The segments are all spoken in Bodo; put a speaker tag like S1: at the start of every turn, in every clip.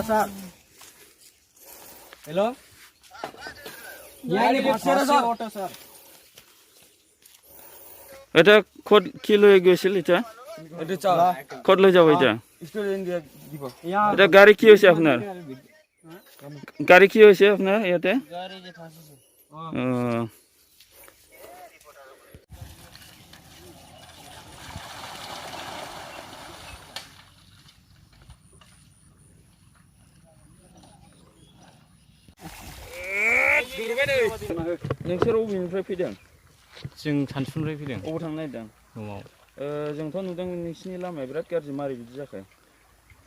S1: Sir. Hello? Auto, sir.
S2: এটা খোদ কি লৈ গৈছিল এটা খোদ লৈ যাব এটা এটা গাড়ী কি হৈছে আপোনাৰ গাড়ী কি হৈছে আপোনাৰ ইয়াতে नोंसोर अबेनिफ्राय फैदों
S3: जों सानसुनिफ्राय फैदों
S2: अबाव थांनो नागिरदों
S3: न'आव
S2: जोंथ' नुदों नोंसिनि लामाया बिराद गाज्रि मारै बिदि जाखो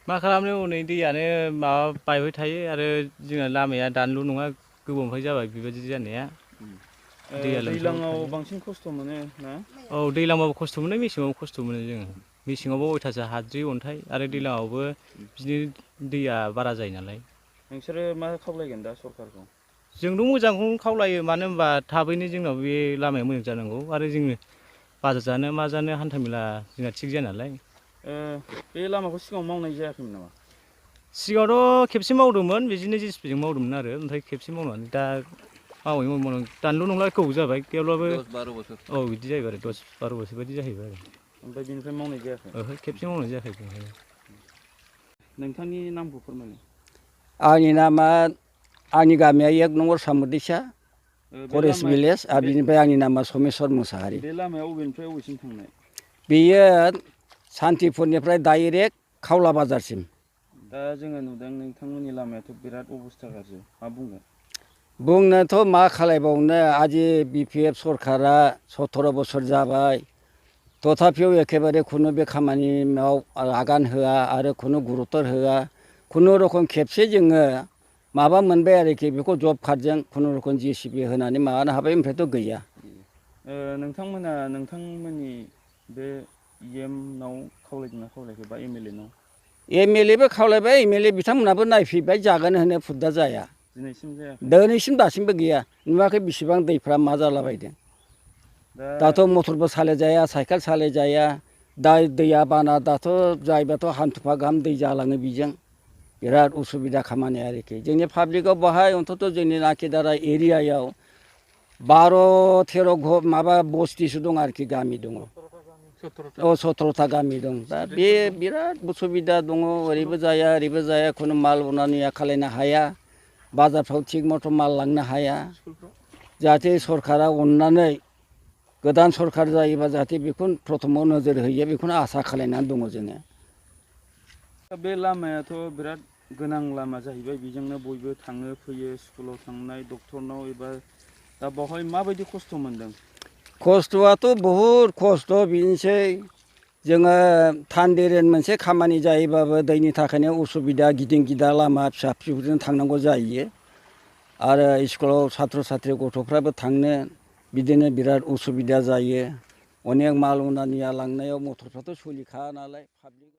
S3: मा खालामनो हनै दैयानो माबा बायबाय थायो आरो जोंना लामाया दानलु नङा गोबावनिफ्राय जाबाय बेबायदि जानाया
S2: दैज्लाङाव बांसिन खस्थ' मोनो ना
S3: औ दैज्लांबाबो खस्थ' मोनो मेसेङावबो खस्थ' मोनो जोङो मेसेङावबो अयथासार हाद्रि अन्थाइ आरो दैज्लाङावबो बिदिनो दैया बारा जायो नालाय
S2: नोंसोरो मा खावलायगोन दा सरखारखौ
S3: जोंथ' मोजांखौनो खावलायो मानो होनबा थाबैनो जोंनाव बे लामाया मोजां जानांगौ आरो जोङो बाजार जानो मा जानो हान्थामेला जोंना थिग जाया नालाय
S2: बे लामाखौ सिगाङाव मावनाय जायाखैमोन नामा
S3: सिगाङावथ' खेबसे मावदोंमोन बिदिनो जेसिपिजों मावदोंमोन आरो ओमफ्राय खेबसे मावनानै दा मावै दानलु नंला गोबाव जाबाय थेवब्लाबो 10-12 बोसोर औ बिदि जाहैबाय आरो 10-12 बोसोर बायदि जाहैबाय आरो
S2: ओमफ्राय बेनिफ्राय मावनाय जायाखै
S3: ओहो खेबसे मावनाय जायाखै
S2: नोंथांनि नामखौ फोरमायलाय
S4: आंनि नामा आंनि गामिया 1 नम्बर सामुदैसा फरेस्ट भिलेज आरो बिनिफ्राय आंनि नामा समेस्वर मुसाहारि
S2: बे लामाया अबेनिफ्राय अबेसिम थांनाय
S4: बेयो सान्तिपुरनिफ्राय डाइरेक्ट खावला बाजारसिम
S2: दा जोङो नुदों नोंथांमोननि लामायाथ' बिराद अबस्था गाज्रि मा बुंगोन
S4: बुंनोथ' मा खालायबावनो आजि बिपिएफ सरकारा 17 बोसोर जाबाय तथापिও एखेबारे खुनु बे खामानियाव आगान होआ आरो खुनु गुरुत्व होआ खुनुरखम खेबसे जोङो माबा मोनबाय आरोखि बेखौ जब कार्डजों खुनुरखम जेसिबि होनानै माबानो हाबाय ओमफ्रायथ' गैया
S2: नोंथांमोना नोंथांमोननि बे इएमनाव खावलायदोंना खावलायाखै बा एमएलएनाव
S4: एमएलएबो खावलायबाय एमएलए बिथांमोनाबो नायफैबाय जागोन होनो फुद्दा जाया दिनैसिम दासिमबो गैया नुवाखै बेसेबां दैफ्रा मा जालाबायदों दाथ' मटरबो सालायजाया साइकेल सालायजाया दा दैया बाना दाथ' जायबाथ' हान्थुफा गाहाम दै जालाङो बेजों बिराद उसुबिदा खामानि आरोखि जोंनि पाब्लिकआव बाहाय अन्तत जोंनि नाकिदारा एरियायाव 12-13 माबा बस्तिसो दं आरोखि गामि दङ 17था गामि दं दा बे बिराद उसुबिदा दङ ओरैबो जाया खुनु माल उनानिया खालायनो हाया बाजारफ्राव थिग मथ' माल लांनो हाया जाहाथे सरकारा अननानै गोदान सरकार जायोबा जाहाथे बेखौ प्रथमाव नोजोर होयो बेखौनो आसा खालायनानै दङ जोङो
S2: बे लामायाथ' बिराद गोनां लामा जाहैबाय बेजोंनो बयबो थाङो फैयो स्कुलाव थांनाय डक्टरनाव एबा दा बावहाय माबायदि खस्थ' मोनदों
S4: खस्थ'आथ' बहुद खस्थ' बेनोसै जोङो थान्देरेन मोनसे खामानि जायोबाबो दैनि थाखायनो उसुबिदा गिदिं गिदा लामा फिसा फिसौजों थांनांगौ जायो आरो स्कुलाव साथ्र साथ्रि गथ'फ्राबो थांनो बिदिनो बिराद उसुबिदा जायो अनेक माल उनानिया लांनायाव मटरफ्राथ' सोलिखाया नालाय